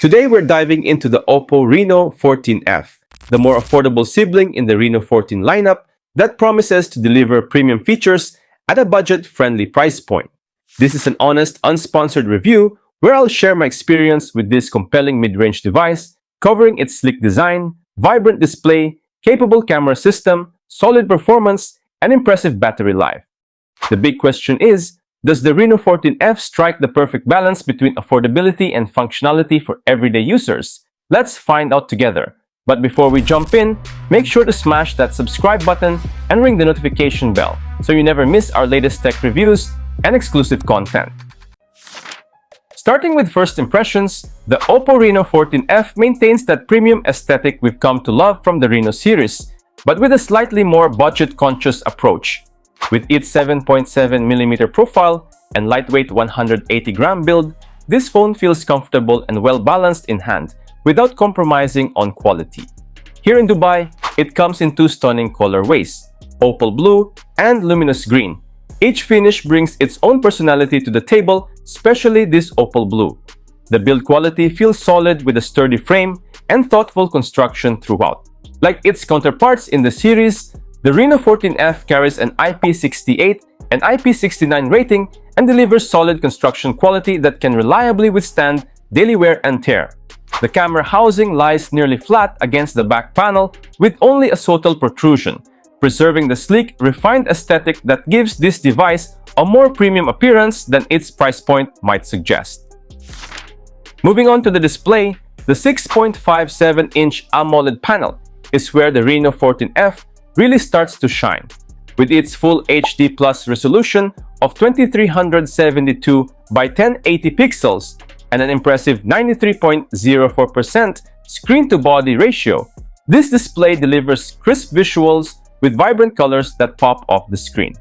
Today we're diving into the Oppo Reno 14F, the more affordable sibling in the Reno 14 lineup that promises to deliver premium features at a budget-friendly price point. This is an honest, unsponsored review where I'll share my experience with this compelling mid-range device, covering its sleek design, vibrant display, capable camera system, solid performance, and impressive battery life. The big question is, does the Reno 14F strike the perfect balance between affordability and functionality for everyday users? Let's find out together. But before we jump in, make sure to smash that subscribe button and ring the notification bell so you never miss our latest tech reviews and exclusive content. Starting with first impressions, the Oppo Reno 14F maintains that premium aesthetic we've come to love from the Reno series, but with a slightly more budget-conscious approach. With its 7.7mm profile and lightweight 180-gram build, this phone feels comfortable and well-balanced in hand without compromising on quality. Here in Dubai, it comes in two stunning colorways, opal blue and luminous green. Each finish brings its own personality to the table, especially this opal blue. The build quality feels solid with a sturdy frame and thoughtful construction throughout. Like its counterparts in the series, the Reno 14F carries an IP68 and IP69 rating and delivers solid construction quality that can reliably withstand daily wear and tear. The camera housing lies nearly flat against the back panel with only a subtle protrusion, preserving the sleek, refined aesthetic that gives this device a more premium appearance than its price point might suggest. Moving on to the display, the 6.57-inch AMOLED panel is where the Reno 14F really starts to shine. With its full HD Plus resolution of 2372 by 1080 pixels and an impressive 93.04% screen-to-body ratio, this display delivers crisp visuals with vibrant colors that pop off the screen.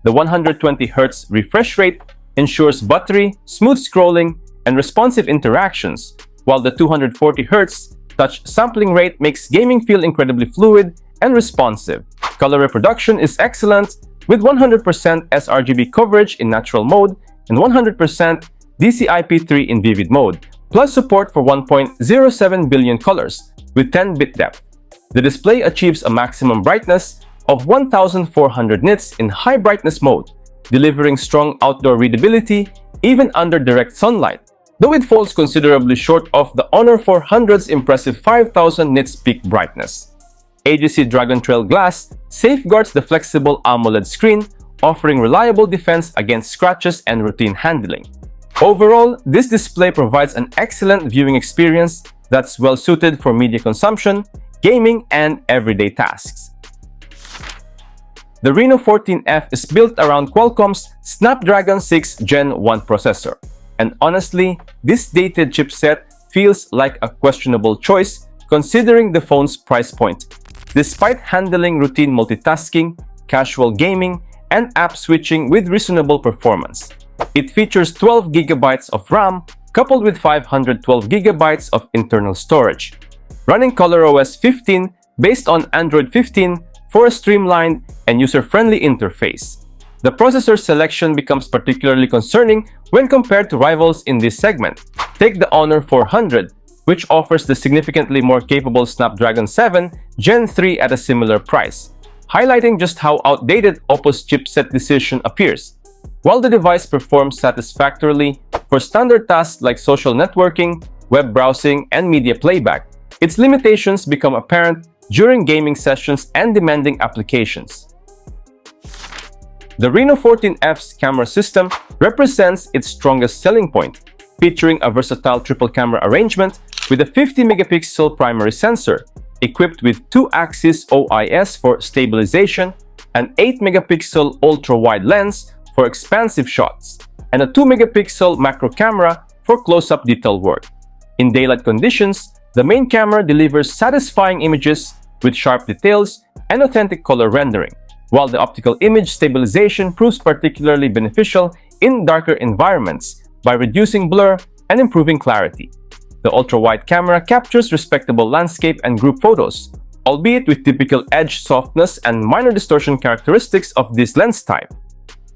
The 120Hz refresh rate ensures buttery, smooth scrolling, and responsive interactions, while the 240Hz touch sampling rate makes gaming feel incredibly fluid and responsive. Color reproduction is excellent, with 100% sRGB coverage in natural mode and 100% DCI-P3 in vivid mode, plus support for 1.07 billion colors with 10-bit depth. The display achieves a maximum brightness of 1400 nits in high brightness mode, delivering strong outdoor readability even under direct sunlight, though it falls considerably short of the Honor 400's impressive 5000 nits peak brightness. AGC Dragon Trail glass safeguards the flexible AMOLED screen, offering reliable defense against scratches and routine handling. Overall, this display provides an excellent viewing experience that's well suited for media consumption, gaming, and everyday tasks. The Reno 14F is built around Qualcomm's Snapdragon 6 Gen 1 processor, and honestly, this dated chipset feels like a questionable choice considering the phone's price point. Despite handling routine multitasking, casual gaming, and app switching with reasonable performance. It features 12GB of RAM coupled with 512GB of internal storage, running ColorOS 15 based on Android 15 for a streamlined and user-friendly interface. The processor selection becomes particularly concerning when compared to rivals in this segment. Take the Honor 400, which offers the significantly more capable Snapdragon 7 Gen 3 at a similar price, highlighting just how outdated Oppo's chipset decision appears. While the device performs satisfactorily for standard tasks like social networking, web browsing, and media playback, its limitations become apparent during gaming sessions and demanding applications. The Reno 14F's camera system represents its strongest selling point, featuring a versatile triple camera arrangement with a 50-megapixel primary sensor, equipped with 2-axis OIS for stabilization, an 8-megapixel ultra-wide lens for expansive shots, and a 2-megapixel macro camera for close-up detail work. In daylight conditions, the main camera delivers satisfying images with sharp details and authentic color rendering, while the optical image stabilization proves particularly beneficial in darker environments by reducing blur and improving clarity. The ultra-wide camera captures respectable landscape and group photos, albeit with typical edge softness and minor distortion characteristics of this lens type.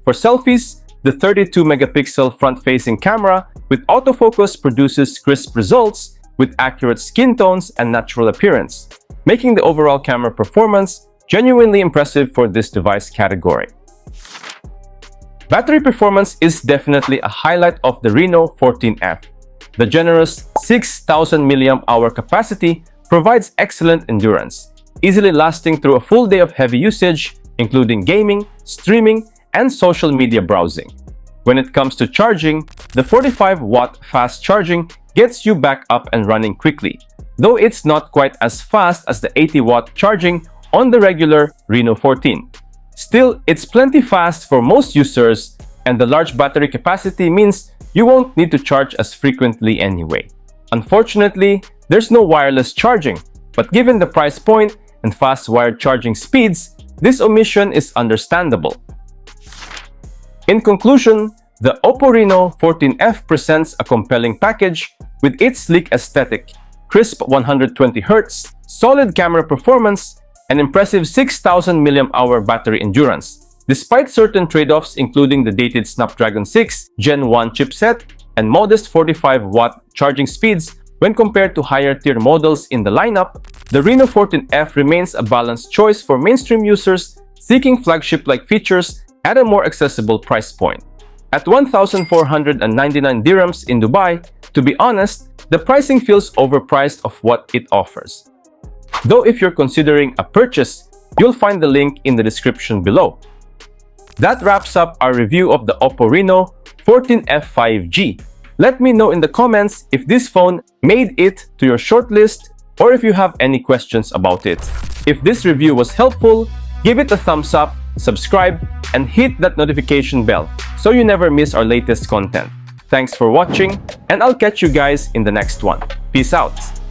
For selfies, the 32-megapixel front-facing camera with autofocus produces crisp results, with accurate skin tones and natural appearance, making the overall camera performance genuinely impressive for this device category. Battery performance is definitely a highlight of the Reno 14F. The generous 6,000 mAh capacity provides excellent endurance, easily lasting through a full day of heavy usage, including gaming, streaming, and social media browsing. When it comes to charging, the 45-watt fast charging gets you back up and running quickly, though it's not quite as fast as the 80-watt charging on the regular Reno 14. Still, it's plenty fast for most users, and the large battery capacity means you won't need to charge as frequently anyway. Unfortunately, there's no wireless charging, but given the price point and fast wired charging speeds, this omission is understandable. In conclusion, the Oppo Reno 14F presents a compelling package with its sleek aesthetic, crisp 120Hz, solid camera performance, and impressive 6,000 mAh battery endurance. Despite certain trade-offs including the dated Snapdragon 6 Gen 1 chipset and modest 45-watt charging speeds when compared to higher-tier models in the lineup, the Reno 14F remains a balanced choice for mainstream users seeking flagship-like features at a more accessible price point. At 1,499 dirhams in Dubai, to be honest, the pricing feels overpriced of what it offers. Though if you're considering a purchase, you'll find the link in the description below. That wraps up our review of the Oppo Reno 14F 5G. Let me know in the comments if this phone made it to your shortlist or if you have any questions about it. If this review was helpful, give it a thumbs up, subscribe, and hit that notification bell so you never miss our latest content. Thanks for watching, and I'll catch you guys in the next one. Peace out!